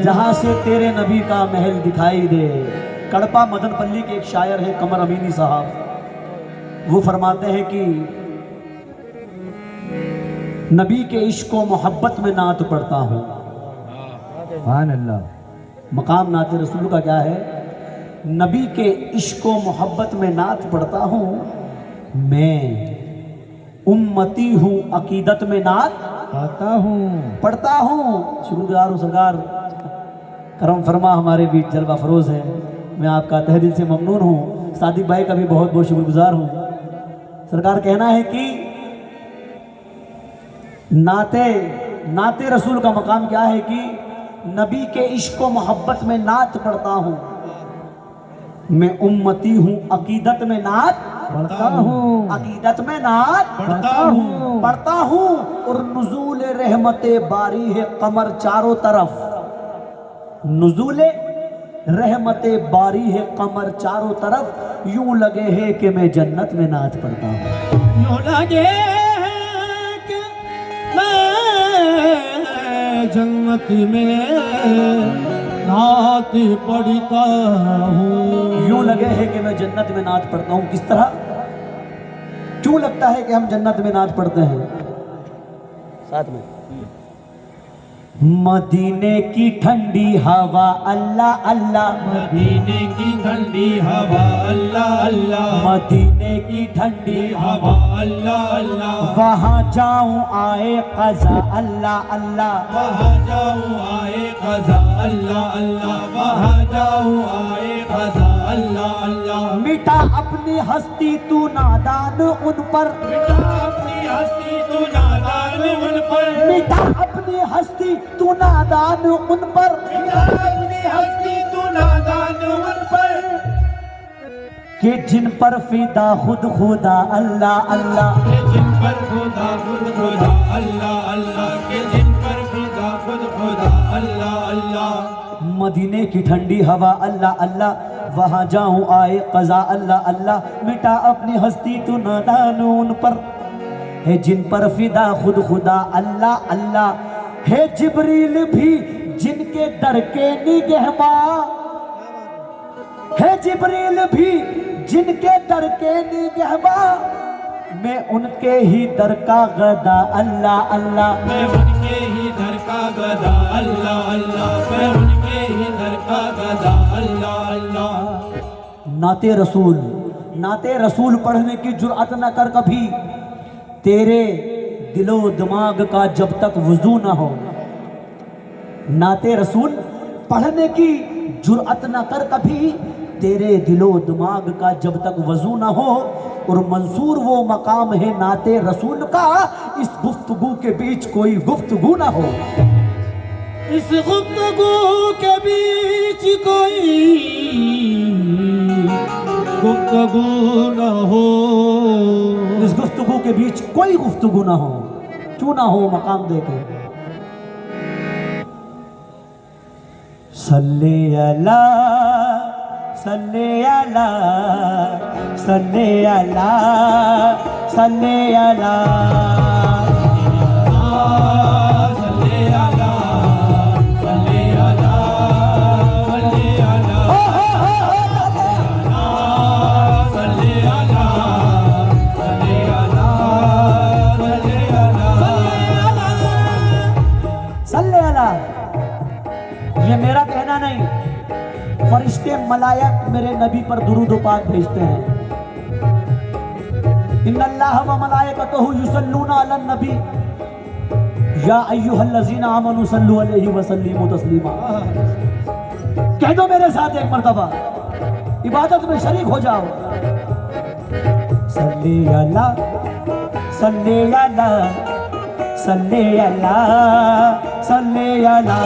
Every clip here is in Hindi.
जहां से तेरे नबी का महल दिखाई दे। कड़पा मदनपल्ली के एक शायर है कमर अमीनी साहब, वो फरमाते हैं कि नबी के इश्क व मोहब्बत में नात पढ़ता हूँ। सुभान अल्लाह। मकाम नात रसूल का क्या है? नबी के इश्क व मोहब्बत में नात पढ़ता हूँ मैं, उम्मती हूँ अकीदत में नात पढ़ता हूँ। शुक्रगुजार हूँ सरकार, करम फरमा हमारे बीच जलवा फरोज है। मैं आपका तहे दिल से ममनून हूँ। सादिक भाई का भी बहुत बहुत शुक्रगुजार हूँ। सरकार कहना है कि नाते रसूल का मकाम क्या है कि नबी के इश्क व मोहब्बत में नात पढ़ता हूँ मैं, उम्मती हूँ अकीदत में नात पढ़ता हूँ, अकीदत में नात पढ़ता हूँ। और नुज़ूल रहमते बारी है कमर चारों तरफ, नुज़ूल रहमते बारी है कमर चारों तरफ। यूं लगे है कि मैं जन्नत में नात पढ़ता हूँ, यूं लगे है कि मैं जन्नत में नात पढ़ता हूँ। यूं लगे है कि मैं जन्नत में नात पढ़ता हूँ। किस तरह, क्यों लगता है कि हम जन्नत में नात पढ़ते हैं? साथ में मदीने की ठंडी हवा अल्लाह अल्लाह, मदीने की ठंडी हवा अल्लाह अल्लाह, मदीने की ठंडी हवा अल्लाह अल्लाह। वहाँ जाऊं आए क़ज़ा अल्लाह अल्लाह, वहाँ जाऊं आए क़ज़ा अल्लाह अल्लाह, वहाँ जाऊं आए क़ज़ा अल्लाह अल्लाह। मिटा अपनी हस्ती तू नादान उन पर, मिटा अपनी हस्ती तू नादान उन पर, मिटा अपनी हस्ती तू नादान उन पर, मिटा अपनी हस्ती तू नादान उन पर। कि जिन पर फिदा खुद खुदा अल्लाह अल्लाह, के जिन पर खुदा खुद खुदा अल्लाह अल्लाह, के जिन पर खुदा खुद खुदा अल्लाह अल्लाह। मदीने की ठंडी हवा अल्लाह अल्लाह, वहाँ जाऊं आए क़ज़ा अल्लाह अल्लाह। मिटा अपनी हस्ती तू नादान उन पर, है जिन पर फिदा खुद खुदा अल्लाह अल्लाह। है जिब्रील भी जिनके दर के निगहबां, है जिब्रील भी जिनके दर के निगहबां। मैं उनके ही दर का गदा अल्लाह अल्लाह, मैं उनके ही दर का गदा अल्लाह अल्लाह, मैं उनके ही दर का गदा अल्लाह अल्लाह। नाते रसूल पढ़ने की जुर्अत न कर कभी, तेरे दिलो दिमाग का जब तक वुजू न हो। नाते रसूल पढ़ने की जुर्अत न कर कभी, तेरे दिलो दिमाग का जब तक वजू न हो। और मंसूर वो मकाम है नाते रसूल का, इस गुफ्तगू के बीच कोई गुफ्तगू न हो। इस गुफ्तगू के बीच कोई गुफ्तगू न हो, इस गुफ्तगू के बीच कोई गुफ्तगू ना हो। क्यों ना हो? मकाम देखे। सल्ले अला सल्ले अला सल्ले अला सल्ले अला, सल्ले अला सल्ले अला सल्ले अला, सल्ले अला सल्ले अला सल्ले अला सल्ले अला। ये मेरा कहना नहीं, फरिश्ते मलायक मेरे नबी पर दुरूद व पाक भेजते हैं। इन्नल्लाह व मलाइकतहु युसल्लूना अलन नबी या अय्युहल्लज़ीना आमनू सल्लु अलैहि व सल्लिमू तस्लीमा। कह दो मेरे साथ एक मर्तबा, इबादत में शरीक हो जाओ। सल्ले अला सल्ले अला सल्ले अला सल्ले अला,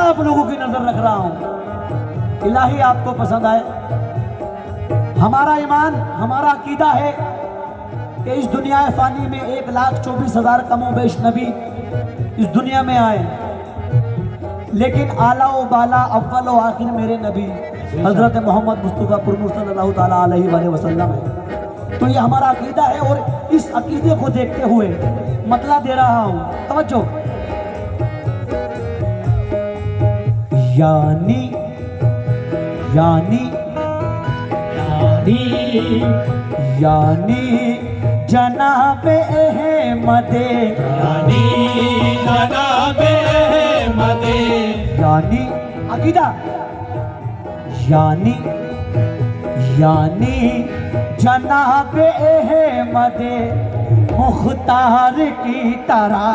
आप लोगों की नजर रख रहा हूं, इलाही आपको पसंद आए। हमारा ईमान, हमारा अकीदा है कि इस दुनिया फानी में 1,24,000 कमो बेश नबी इस दुनिया में आए, लेकिन आला व बाला अव्वल व आखिर मेरे नबी हजरत मोहम्मद मुस्तफ़ा सल्लल्लाहु ताला अलैहि वसल्लम है। तो ये हमारा अकीदा है और इस अकीदे को देखते हुए मतला दे रहा हूँ, तवज्जो। यानी यानी यानी जनाबे अहमदे, यानी अकीदा, यानी जनाबे अहमदे मुख्तार की तरह,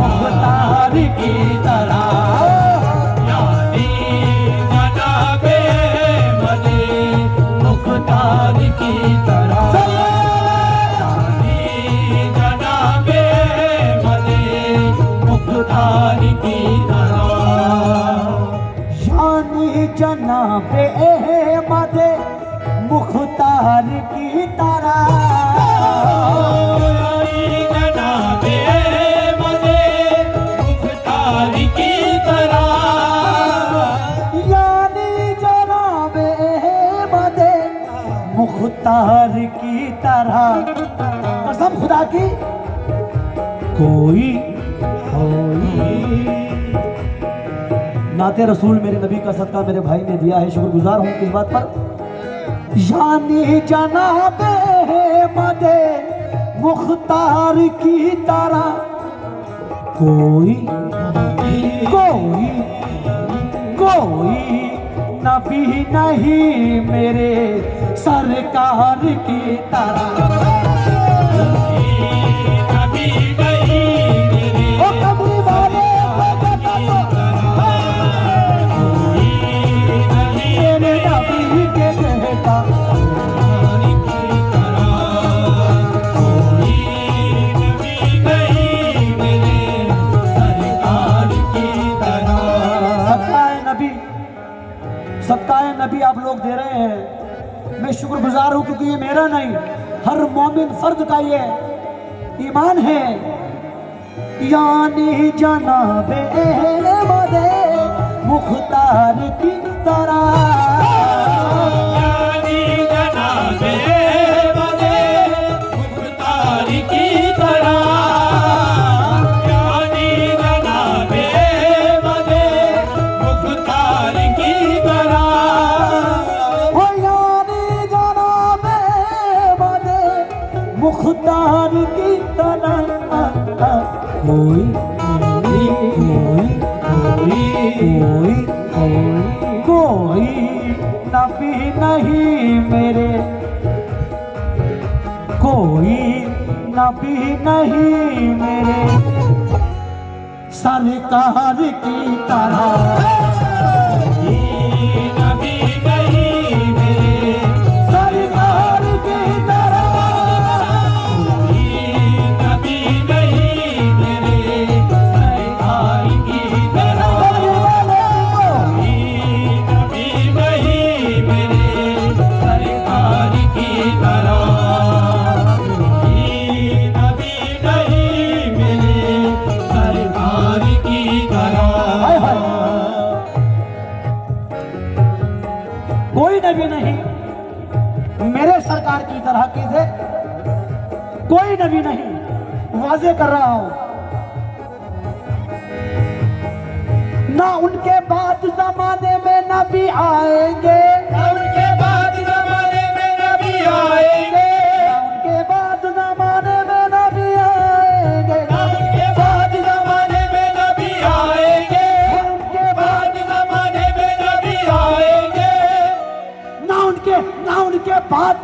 मुख्तार की तरह, मुख्तार की तरह, मुख्तार की तरह, यानी जनाबे अहमदे मुख्तार की तरह, मुख्तार की तरह, कसम खुदा की कोई नाते रसूल मेरे नबी का सदका मेरे भाई ने दिया है, शुक्रगुजार हूँ इस बात पर। यानी जनाबे अहमदे मुख्तार की तरह कोई नबी नहीं मेरे सरकार की तरह, नबी नहीं मेरे ओ कमरी वाले मेरे नबी के कहता, सदकाए नबी आप लोग दे रहे हैं, मैं शुक्रगुजार हूं, क्योंकि ये मेरा नहीं हर मोमिन फर्द का ये ईमान है। यानी जनाबे अहमदे मुख्तार की तरह, यानी जनाबे अहमदे मुख्तार की तरह, यानी जनाबे अहमदे मुख्तार की तरह, मुख्तार की तरह कोई नबी नहीं मेरे, कोई नबी नहीं मेरे सरकार की तरह, नबी नहीं मेरे सरकार की तरह, नबी नहीं मेरे सरकार की तरह, नबी नहीं मेरे सरकार की तरह, नबी नहीं मेरे सरकार की तरह। कोई नबी नहीं मेरे सरकार की तरह की से, कोई नबी नहीं, वाजे कर रहा हूं। ना उनके बाद जमाने में नबी आएंगे, उनके बाद जमाने में नबी आएंगे, उनके बाद जमाने में नबी आएंगे, उनके बाद जमाने में नबी आएंगे, उनके बाद जमाने में नबी आएंगे, ना उनके बाद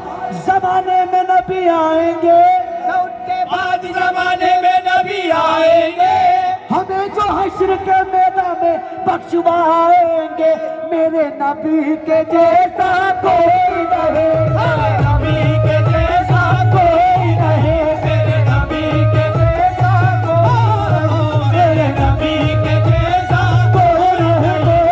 जमाने में नबी आएंगे, उनके बाद जमाने में नबी आएंगे, हमें जो हश्र के मैदान में बख्शवाएंगे, मेरे नबी के जैसा कोई नहीं, नबी के जैसा कोई नहीं, मेरे नबी के जैसा कोई, मेरे नबी के जैसा कोई नहीं,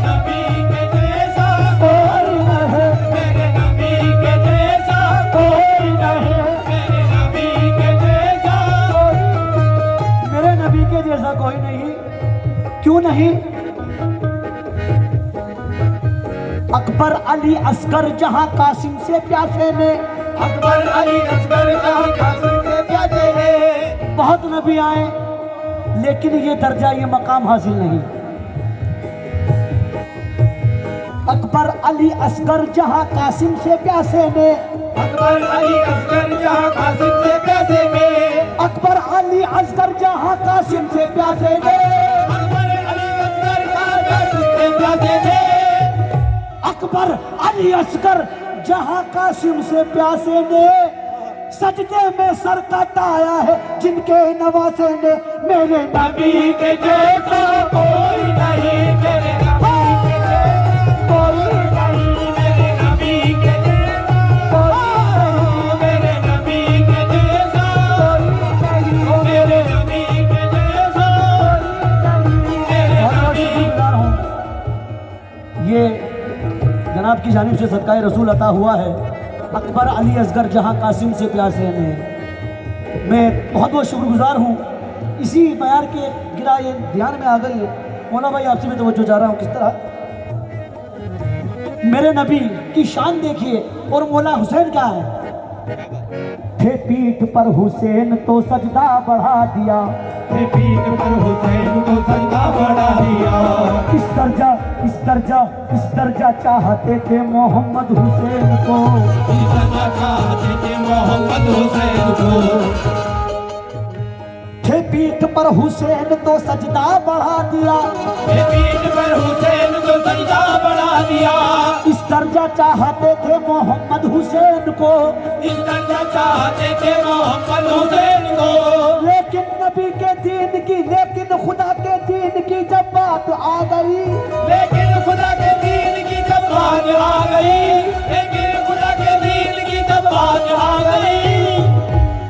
नबी के जैसा कोई नहीं, मेरे नबी के जैसा कोई नहीं, मेरे नबी के जैसा मेरे नबी के जैसा कोई नहीं। अकबर अली असगर जहां कासिम से प्यासे ने, अकबर अली असगर जहां कासिम से प्यासे ने। बहुत नबी आए लेकिन ये दर्जा ये मकाम हासिल नहीं। अकबर अली असगर जहां कासिम से प्यासे ने, अकबर अली असगर जहां कासिम से प्यासे ने। अकबर अली असगर जहां कासिम से प्यासे ने, अकबर अली असगर जहां कासिम से प्यासे ने। अकबर अली असगर जहां कासिम से प्यासे ने, सजदे में सर कटाया है जिनके नवासे ने, मेरे नबी के जैसा कोई नहीं, मेरे नबी के जैसा कोई नहीं, मेरे नबी के जैसा मेरे नबी के जैसा मेरे नबी के जैसा बहुत शुक्रगुजार हूँ। ये जनाब की जानिब से सदकाए रसूल अता हुआ है। अकबर अली असगर जहां कासिम से प्यासे ने, मैं बहुत बहुत शुक्रगुजार हूँ। इसी मयार के गिरा ये ध्यान में आ गई है। मौला भाई आपसे भी तवज्जो चाह रहा हूँ, किस तरह मेरे नबी की शान देखिए और मौला हुसैन क्या है। थे पीठ पर हुसैन तो सजदा बढ़ा दिया, पीठ पर हुसैन को सजदा बढ़ा दिया। इस दर्जा चाहते थे मोहम्मद हुसैन को, इस दर्जा चाहते थे मोहम्मद हुसैन को। थे पीठ पर हुसैन तो सजदा बढ़ा दिया, पीठ पर हुसैन को सजदा बढ़ा दिया। इस दर्जा चाहते थे मोहम्मद हुसैन को, इस दर्जा चाहते थे मोहम्मद हुसैन को। लेकिन नबी के दीन की, लेकिन खुदा के दीन की जब बात आ गई, लेकिन खुदा के दीन की जब बात आ गई, लेकिन खुदा के दीन की जब बात आ गई।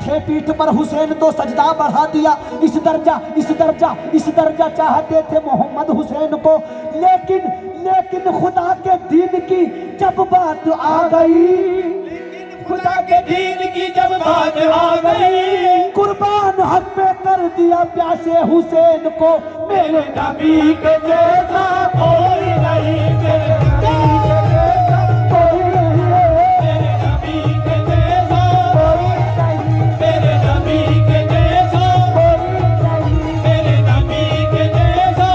थे पीठ पर हुसैन तो सजदा बढ़ा दिया, इस दर्जा चाहते थे मोहम्मद हुसैन को। लेकिन खुदा के दीन की जब बात आ गई, खुदा के दीन की जब बात आ गई, कुर्बान हक पे कर दिया प्यासे हुसैन को, मेरे नबी के जैसा कोई नहीं, मेरे नबी के जैसा कोई नहीं है, मेरे नबी के जैसा कोई नहीं, मेरे नबी के जैसा कोई नहीं, मेरे नबी के जैसा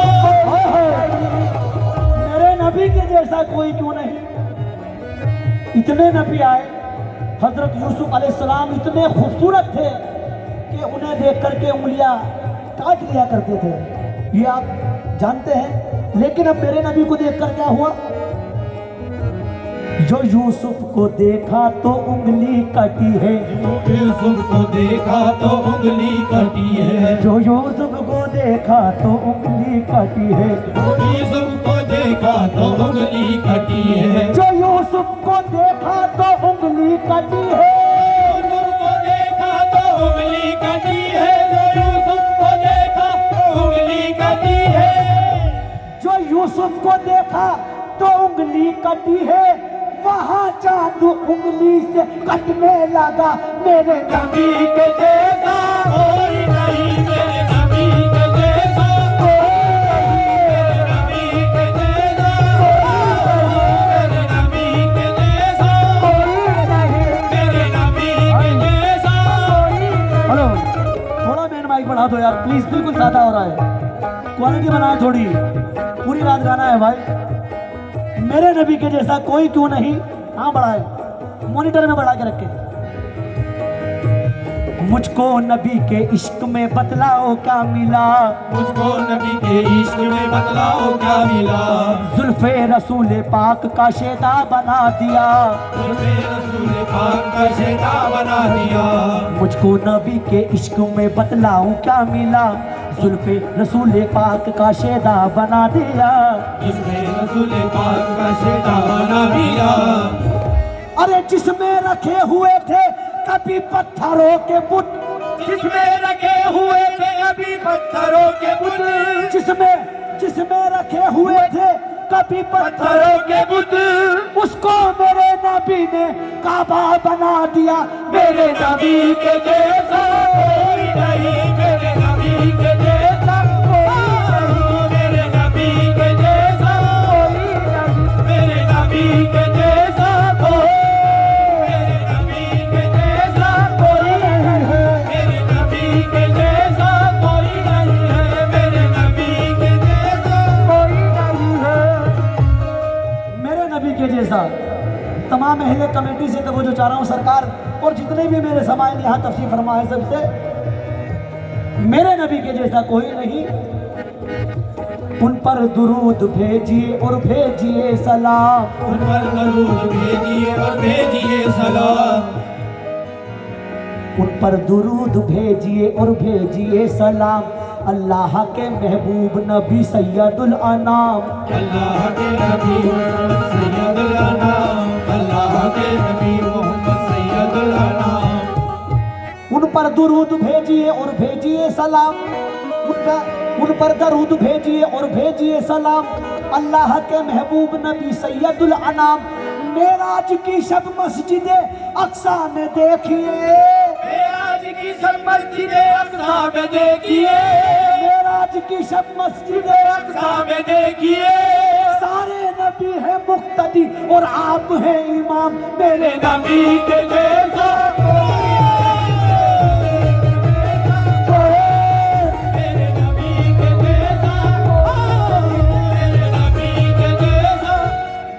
मेरे नबी के जैसा कोई क्यों नहीं। इतने नबी आए, हजरत यूसुफ अलैहिस्सलाम इतने खूबसूरत थे कि उन्हें देख करके उंगलियां काट लिया करते थे, ये आप जानते हैं। लेकिन अब मेरे नबी को देखकर क्या हुआ, जो यूसुफ को देखा तो उंगली कटी है, यूसुफ को देखा तो उंगली कटी है। जो यूसुफ को देखा तो उंगली कटी है, यूसुफ को देखा तो उंगली कटी है। जो यूसुफ को देखा तो उंगली कटी है, यूसुफ को देखा तो उंगली कटी है। जो यूसुफ को देखा तो उंगली कटी है। जो यूसुफ को देखा तो उंगली कटी है, वहाँ चांद उंगली से कटने लगा, मेरे नबी के जैसा कोई नहीं, मेरे नबी के जैसा कोई नहीं, मेरे नबी के जैसा मेरे नबी के जैसा मेरे नबी के जैसा। हेलो, थोड़ा मेन माइक बढ़ा दो यार प्लीज, बिल्कुल सादा हो रहा है, क्वालिटी बनाओ थोड़ी, पूरी रात गाना है भाई। मेरे नबी के जैसा कोई क्यों नहीं, हाँ बढ़ाए, मॉनिटर में बढ़ा के रखे। मुझको नबी के इश्क में बतलाओ क्या मिला, मुझको नबी के इश्क में बतलाओ क्या मिला। जुल्फे रसूल पाक का शेदा बना दिया, जुल्फे रसूल पाक का शेदा बना दिया। मुझको नबी के इश्क में बतलाओ क्या मिला, जुल्फे रसूल पाक का शेदा बना दिया, जुल्फे रसूल पाक का शेदा बना दिया। अरे जिसमें रखे हुए थे कभी पत्थरों के बुत, जिसमें रखे हुए थे अभी पत्थरों के बुत, जिसमें रखे हुए थे कभी पत्थरों के बुत, उसको मेरे नबी ने काबा बना दिया, मेरे नबी के जैसा कोई नहीं, मेरे नबी के जैसा कोई नहीं, मेरे नबी के जैसा कोई नहीं, मेरे नबी तमाम अहले कमेटी से तवज्जो चाह रहा हूँ सरकार, और जितने भी मेरे समाइन यहाँ तशरीफ फरमा है सबसे, मेरे नबी के जैसा कोई नहीं। उन पर दुरूद भेजिए और भेजिए सलाम, उन पर दरूद भेजिए और भेजिए सलाम, उन पर दुरूद भेजिए और भेजिए सलाम। अल्लाह के महबूब नबी सैयदुल अनाम, अल्लाह के नबी मोहम्मद सैयदुल अनाम, अल्लाह के नबी मोहम्मद सैयदुल अनाम। उन पर दुरूद भेजिए और भेजिए सलाम, उन पर दरूद भेजिए और भेजिए सलाम। अल्लाह के महबूब नबी सैयदुल अनाम। मेराज की शब मस्जिद अक्सा में देखिए, मेराज की सब मस्जिद अक्सा में देखिए, मेराज की शब मस्जिद अक्सा में देखिए, सारे नबी हैं मुक्तदी और आप हैं इमाम। मेरे नबी के जैसा मेरे नबी के जैसा, मेरे नबी के जैसा।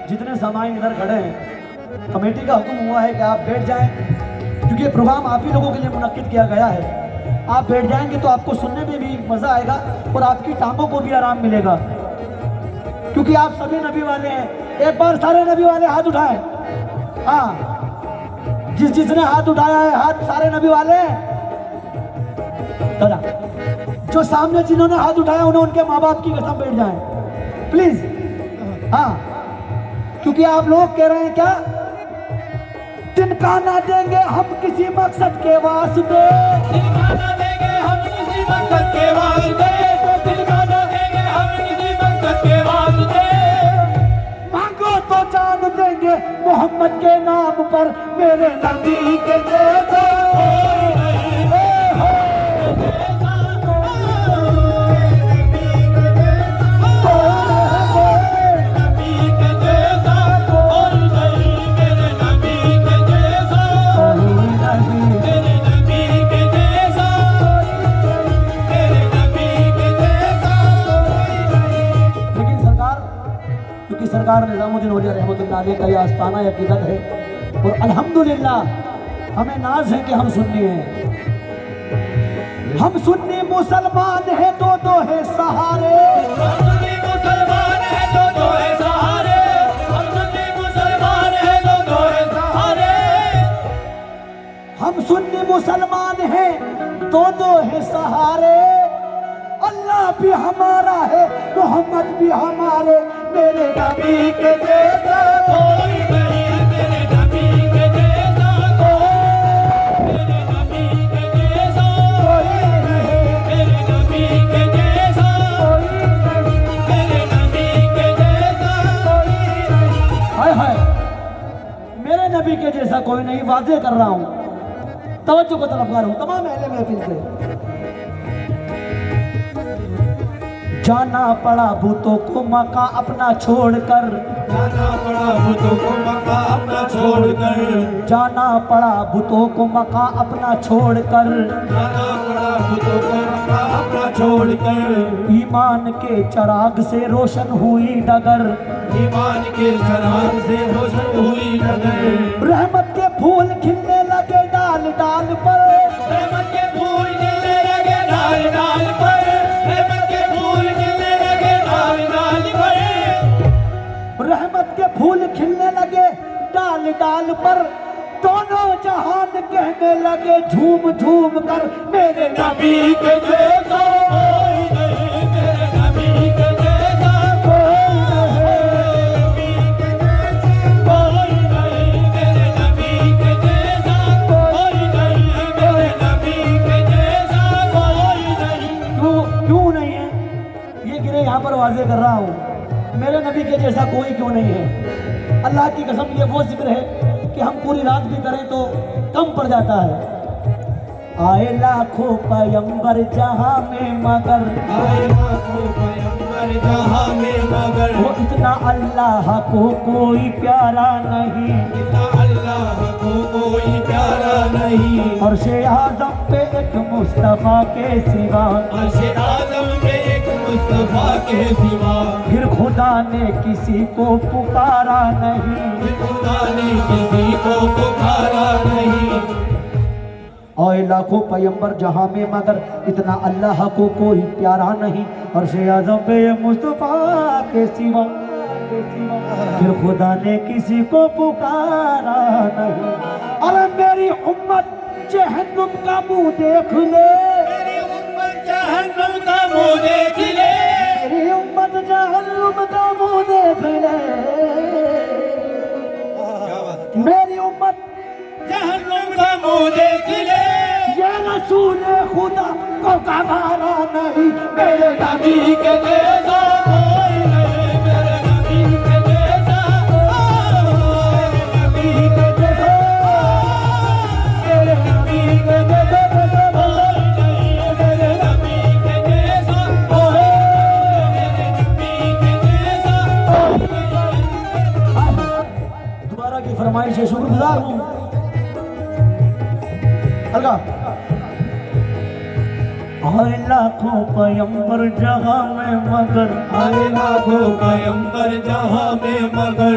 जितने सामान इधर खड़े हैं, कमेटी का हुक्म हुआ है कि आप बैठ जाएं, क्योंकि ये प्रोग्राम आप ही लोगों के लिए मुनक्किद किया गया है। आप बैठ जाएंगे तो आपको सुनने में भी मज़ा आएगा और आपकी टांगों को भी आराम मिलेगा, क्योंकि आप सभी नबी वाले हैं। एक बार सारे नबी वाले हाथ उठाएं। हाँ, जिसने हाथ उठाया है, हाथ सारे नबी वाले हैं। जो सामने जिन्होंने हाथ उठाया उन्हें उनके माँ बाप की कसम बैठ जाएं प्लीज। हाँ, क्योंकि आप लोग कह रहे हैं क्या, तिनका देंगे हम किसी मकसद के वास्ते, दिलवाना देंगे हम किसी मकसद के वास्ते, दिलवाना देंगे हम किसी मकसद के वास्ते। मांगो तो जान देंगे मोहम्मद के नाम पर। मेरे नबी के जैसा कोई नहीं जैसा, नबी के जैसा कोई नहीं, मेरे नबी के जैसा, मेरे नबी के जैसा, मेरे नबी के जैसा। लेकिन सरकार, क्योंकि सरकार निजामुद्दीन औलिया रहमतुल्लाह अलैह का यह आस्ताना अकीदत है, और अल्हम्दुलिल्लाह हमें नाज है कि हम सुन्नी हैं। हम सुन्नी मुसलमान हैं, दो है सहारे। हम सुन्नी मुसलमान हैं, दो है सहारे, हम सुन्नी मुसलमान हैं, दो है सहारे। हम सुन्नी मुसलमान हैं, दो है सहारे। अल्लाह भी हमारा है, मोहम्मद भी हमारे। मेरे नबी के जैसा कोई नहीं, मेरे नबी के जैसा मेरे नबी के जैसा मेरे नबी के जैसा, मेरे नबी के जैसा। हाय हाय, मेरे नबी के जैसा कोई नहीं। वाज़ेह कर रहा हूँ, तवज्जो को तलबगार हूँ तमाम अहले महफिल से। जाना पड़ा भूतों को मका अपना छोड़कर, जाना पड़ा भूतों को मक्का अपना छोड़कर, जाना पड़ा भूतों को मका अपना छोड़कर। जाना पड़ा भूतों को मक्का अपना छोड़कर। ईमान के चराग से रोशन हुई डगर, ईमान के चराग से रोशन हुई नगर। रहमत के फूल खिलने लगे डाल डाल पर। रहमत के फूल खिलने लगे डाल डाल पर, रहमत के फूल खिलने लगे डाल डाल पर, रहमत के फूल खिलने लगे डाल डाल पर। दोनों जहान कहने लगे झूम झूम कर। मेरे नबी के जैसा कोई नहीं, मेरे नबी के जैसा कोई नहीं, मेरे नबी के जैसा कोई नहीं, मेरे नबी के जैसा कोई नहीं। क्यों नहीं है, ये गिरे यहाँ पर वाज़ेह कर रहा हूँ। मेरे नबी के जैसा कोई क्यों नहीं है। अल्लाह की कसम, ये वो जिक्र है कि हम पूरी रात भी करें तो कम पड़ जाता है। आए लाखों पैगंबर जहां में मगर, आए लाखों पैगंबर जहां में मगर, वो इतना अल्लाह को कोई प्यारा नहीं। इतना अल्लाह को कोई प्यारा नहीं। अर्शे आज़म पे एक मुस्तफ़ा के सिवा, अर्शे आज़म में एक मुस्तफा के सिवा, फिर खुद खुदा ने किसी को पुकारा नहीं, खुदा ने किसी को पुकारा नहीं। और लाखों पैगंबर जहां में मगर इतना अल्लाह को कोई प्यारा नहीं, और से आजम पे मुस्तफा के सिवा, फिर खुदा ने किसी को पुकारा नहीं। अरे मेरी उम्मत जहन्नुम का मुंह देख ले, मेरी उम्मत जहन्नुम का मुंह देख ले, मेरी उम्मत जहन्नुम का मुंह देख ले, मेरी उम्मत जहन्नुम का मुंह देख ले। ये रसूल खुदा को गवारा नहीं, मेरे नबी के जैसा कोई नहीं, मेरे नबी के जैसा, नबी के जैसा, मेरे नबी के जैसा कोई नहीं, मेरे नबी के जैसा कोई, मेरे नबी के जैसा कोई। दोबारा की फरमाइश है, शुक्रगुजार हूँ। अलगा और लाखों पैगंबर जहां में मगर, आए लाखों पैगंबर जहां में मगर,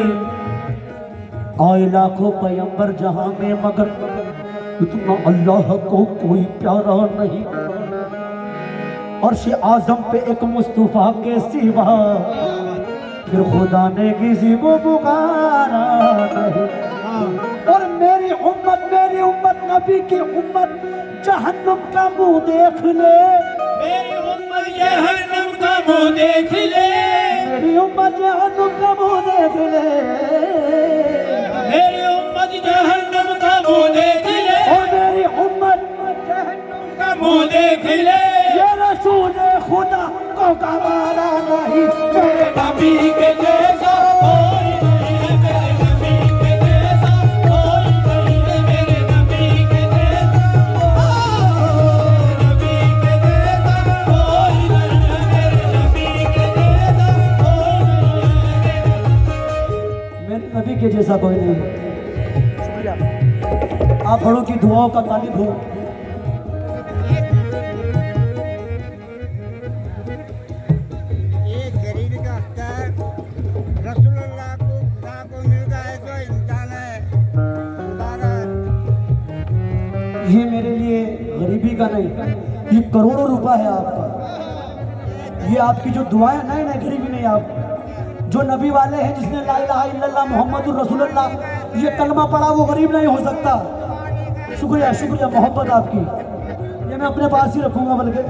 और लाखों पैगंबर जहां में मगर इतना अल्लाह को कोई प्यारा नहीं, और से आजम पे एक मुस्तफा के सिवा, फिर खुदा ने किसी को पुकारा नहीं। और मेरी उम्मत नबी की उम्मत जहन्नुम का मुंह देख ले, मेरी उम्मत जहन्नम का मुंह देख ले, मेरी उम्मत जहन्नुम का मुंह देख ले, मेरी उम्मत जहन्नम का मुंह देख ले, और मेरी उम्मत जहन्नुम का मुंह देख ले। ये रसूल खुदा को गवारा नहीं, मेरे नबी के जैसा कोई नहीं, मेरे नबी के जैसा कोई नहीं, मेरे नबी के जैसा, नबी के जैसा कोई नहीं, मेरे नबी के जैसा कोई नहीं। मेरे नबी के जैसा कोई नहीं। आप बड़ों की दुआओं का तालिब हो। एक गरीबी का अख्तर रसूलुल्लाह को खुदा को मिल गया तो इंसान है मुबारक। ये मेरे लिए गरीबी का नहीं, ये करोड़ों रुपया है आपका। ये आपकी जो दुआएं नहीं ना, गरीबी नहीं। आप जो नबी वाले हैं, जिसने ला इलाहा इल्लल्लाह मुहम्मदुर रसूलुल्लाह ये कलमा पढ़ा, वो गरीब नहीं हो सकता। शुक्रिया शुक्रिया, मोहब्बत आपकी, ये मैं अपने पास ही रखूंगा, बल्कि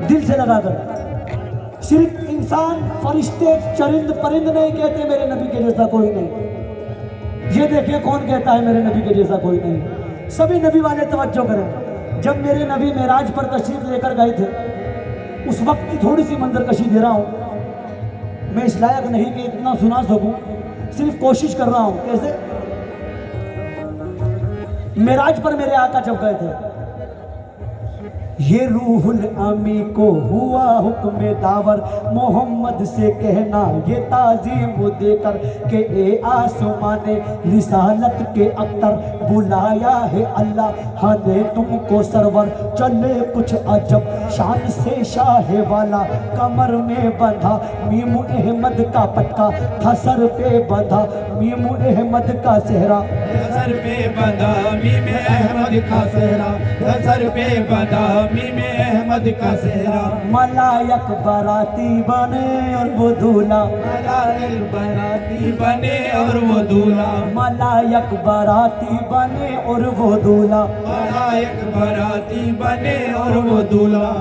दिल से लगाकर। सिर्फ इंसान, फरिश्ते, चरिंद परिंद नहीं कहते मेरे नबी के जैसा कोई नहीं। ये देखिए कौन कहता है मेरे नबी के जैसा कोई नहीं। सभी नबी वाले तवज्जो करें। जब मेरे नबी मेराज पर तशरीफ लेकर गए थे, उस वक्त की थोड़ी सी मंजर कशी दे रहा हूँ। मैं इस लायक नहीं कि इतना सुना सकूं, सिर्फ कोशिश कर रहा हूँ। कैसे? मेराज पर मेरे आका जब गए थे, ये रूहुल अमी को हुआ हुक्म दावर, मोहम्मद से कहना ये ताजीम देकर के ए आसमाने रिसालत के अख्तर, बुलाया है अल्लाह ने तुमको सरवर। चले कुछ अजब शान से शाह वाला, कमर में बंधा मीम अहमद का पटका, था सर पे बंधा मीम अहमद का सेहरा, सर पे बंधा मीम अहमद का सेहरा, सर पे बंधा मीम अहमद का सेहरा। मलायक बाराती बने और वो दूल्हा, मलायक बाराती बने और वो दूल्हा, मलायक बाराती बने और वो दूल्हा, मलायक बाराती बने और वो दूल्हा।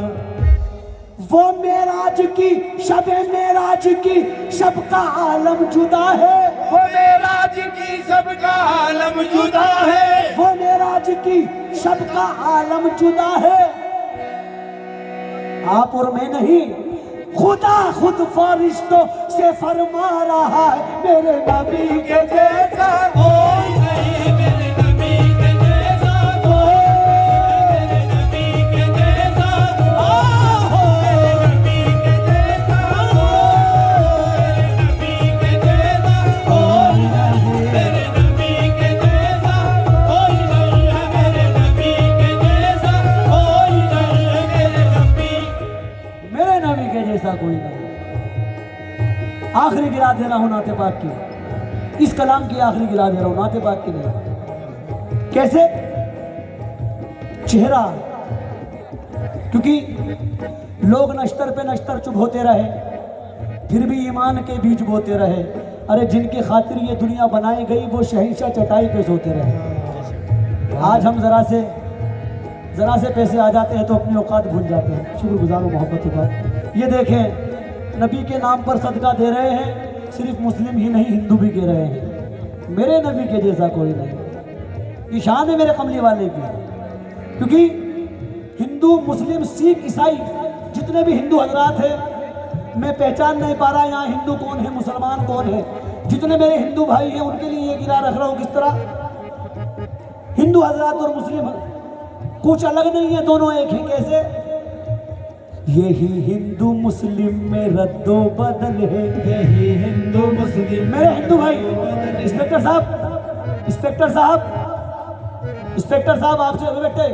वो मेराज की शबे मेराज की सबका आलम जुदा है, वो मेराज की सबका आलम जुदा है, वो मेराज की सबका आलम जुदा है। आप और मैं नहीं, खुदा खुद फरिश्तों से फरमा रहा है मेरे नबी के जैसा कोई नहीं, मेरे नबी के जैसा कोई, मेरे नबी के जैसा मेरे नबी के जैसा मेरे नबी के जैसा कोई नहीं, मेरे नबी के जैसा कोई नहीं है, मेरे नबी के जैसा कोई नहीं है, मेरे नबी के जैसा कोई नहीं। आखिरी गिरा दे रहा हूं नाते पाक की, इस कलाम की आखिरी गिरा दे रहा हूं, नाते पाक की नहीं। कैसे? चेहरा, क्योंकि लोग नश्तर पे नश्तर चुप होते रहे, फिर भी ईमान के बीज बोते रहे। अरे जिनकी खातिर ये दुनिया बनाई गई वो शहंशाह चटाई पे सोते रहे। आज हम जरा से पैसे आ जाते हैं तो अपनी औकात भूल जाते हैं। शुक्रगुजार हो मोहब्बतों का। ये देखें, नबी के नाम पर सदका दे रहे हैं, सिर्फ मुस्लिम ही नहीं हिंदू भी दे रहे हैं। मेरे नबी के जैसा कोई नहीं। ये शान है मेरे कमली वाले की, क्योंकि हिंदू, मुस्लिम, सिख, ईसाई जितने भी हिंदू हजरात हैं, मैं पहचान नहीं पा रहा यहाँ हिंदू कौन है मुसलमान कौन है। जितने मेरे हिंदू भाई हैं उनके लिए ये गिरा रख रहा हूँ। किस तरह हिंदू हजरात और मुस्लिम कुछ अलग नहीं है, दोनों एक ही। कैसे? यही हिंदू मुस्लिम में रद्दो बदल है, यही हिंदू मुस्लिम। मेरे हिंदू भाई, इंस्पेक्टर साहब, इंस्पेक्टर साहब, इंस्पेक्टर साहब आपसे बेटे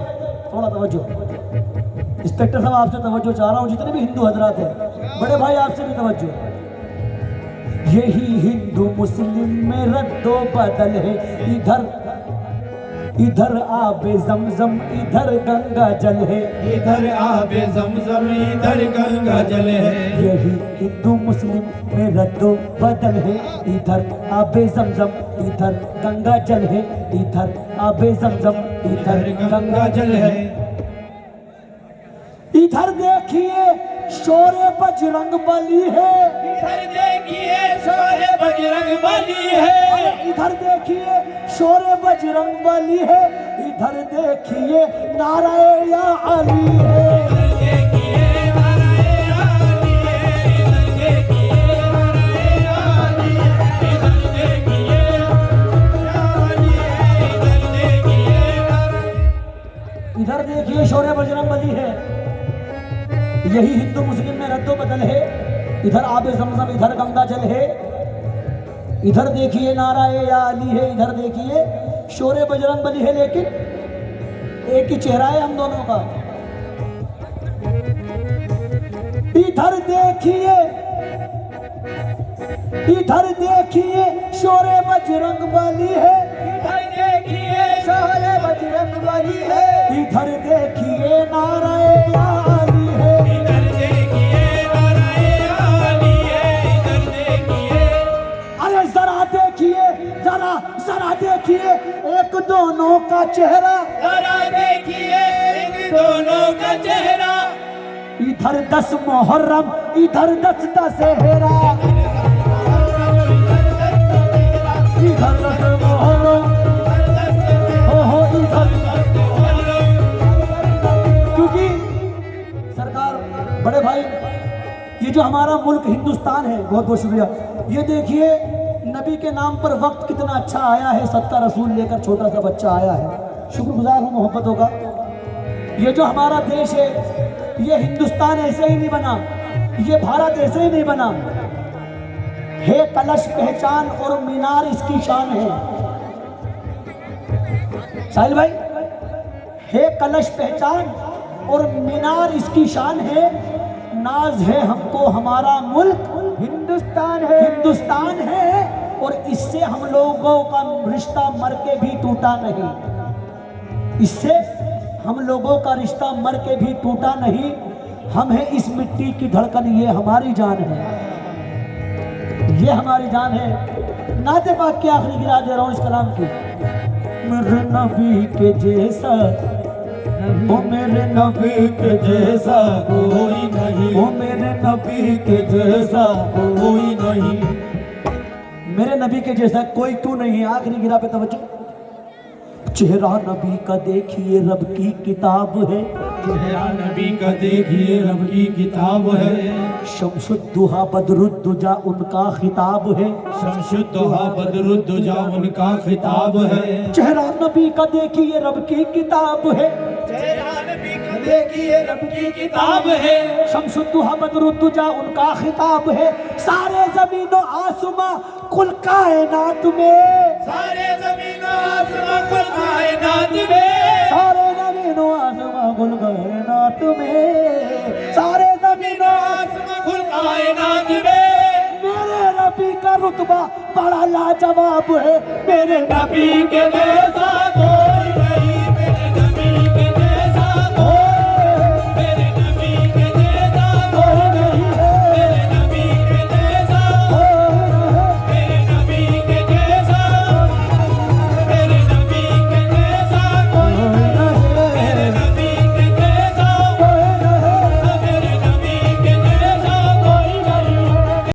थोड़ा तवज्जो। इंस्पेक्टर साहब आपसे तवज्जो चाह रहा हूँ, जितने भी हिंदू हजरात हैं, बड़े भाई आपसे भी तवज्जो। यही हिंदू मुस्लिम में रद्दो बदल है, इधर आबे जमजम इधर गंगा जल है, इधर आबे जमजम इधर गंगा जल है। यही हिंदू मुस्लिम में रद्दो बदल है, इधर आबे जमजम इधर गंगा जल है, इधर आबे जमजम इधर गंगा जल है। इधर देखिए शोरे बजरंग बली है, इधर देखिए शोरे बजरंग बली है, इधर देखिए शोरे बजरंग बली है, इधर देखिए नाराए या अली है। इधर देखिए नाराए आली है, इधर देखिए नाराए आली है, इधर देखिए आली है, इधर देखिए नाराए। इधर देखिए शोरे बजरंग बली है, यही हिंदू मुस्लिम में रद्दो बदल है। इधर आबे जमजम इधर गंगा जल है, इधर देखिए नाराए या अली है, इधर देखिए शोरे बजरंग बली है। लेकिन एक ही चेहरा है हम दोनों का। इधर देखिए शोरे बजरंग बली है, इधर देखिए शोरे बजरंग बली है, इधर देखिए नाराए या अली है। इधर देखिए नाराए आली है, इधर देखिए। अरे जरा देखिए एक दोनों का चेहरा, जरा देखिए इन दोनों का चेहरा। इधर 10 मुहर्रम इधर 10 दशहरा, इधर 10 मुहर्रम हो इधर। क्योंकि सरकार, बड़े भाई, ये जो हमारा मुल्क हिंदुस्तान है, बहुत बहुत शुक्रिया। ये देखिए नबी के नाम पर वक्त कितना अच्छा आया है, सत्ता रसूल लेकर छोटा सा बच्चा आया है। शुक्रगुजार हूँ मोहब्बतों का। ये जो हमारा देश है, ये हिंदुस्तान ऐसे ही नहीं बना, ये भारत ऐसे ही नहीं बना। है कलश पहचान और मीनार इसकी शान है। साहिल भाई, है कलश पहचान और मीनार इसकी शान है। नाज है हमको हमारा मुल्क हिंदुस्तान है, और इससे हम लोगों का रिश्ता मर के भी टूटा नहीं। इससे हम लोगों का रिश्ता मर के भी टूटा नहीं। हम हैं इस मिट्टी की धड़कन, ये हमारी जान है, ये हमारी जान है। नाते पाक की आखिरी गिरा दे रहा हूँ इस कलाम की। मेरे नबी के जैसा, ओ मेरे नबी के जैसा कोई नहीं, ओ मेरे नबी के जैसा कोई नहीं, मेरे नबी के जैसा कोई क्यों नहीं है। आखिरी गिरा पे तवज्जो। चेहरा नबी का देखिए रब की किताब है, चेहरा नबी का देखिए रब की किताब है। शमशुद्दुहा बदरुद्दुजा उनका खिताब है, शमशुद्दुहा बदरुद्दुजा उनका खिताब है। चेहरा नबी का देखिए रब की किताब है, चेहरा नबी का देखिए रब की किताब है। शमशुद्दुहा बदरुद्दुजा उनका खिताब है। सारे जमीनों आसमां कुल कायनात में, सारे ज़मीनों आसमां कुल कायनात में, सारे जमीनों आसमां कुल कायनात में, सारे जमीनों आसमां कुल कायनात में। मेरे रुतबा बड़ा लाजवाब है। मेरे नबी के जैसा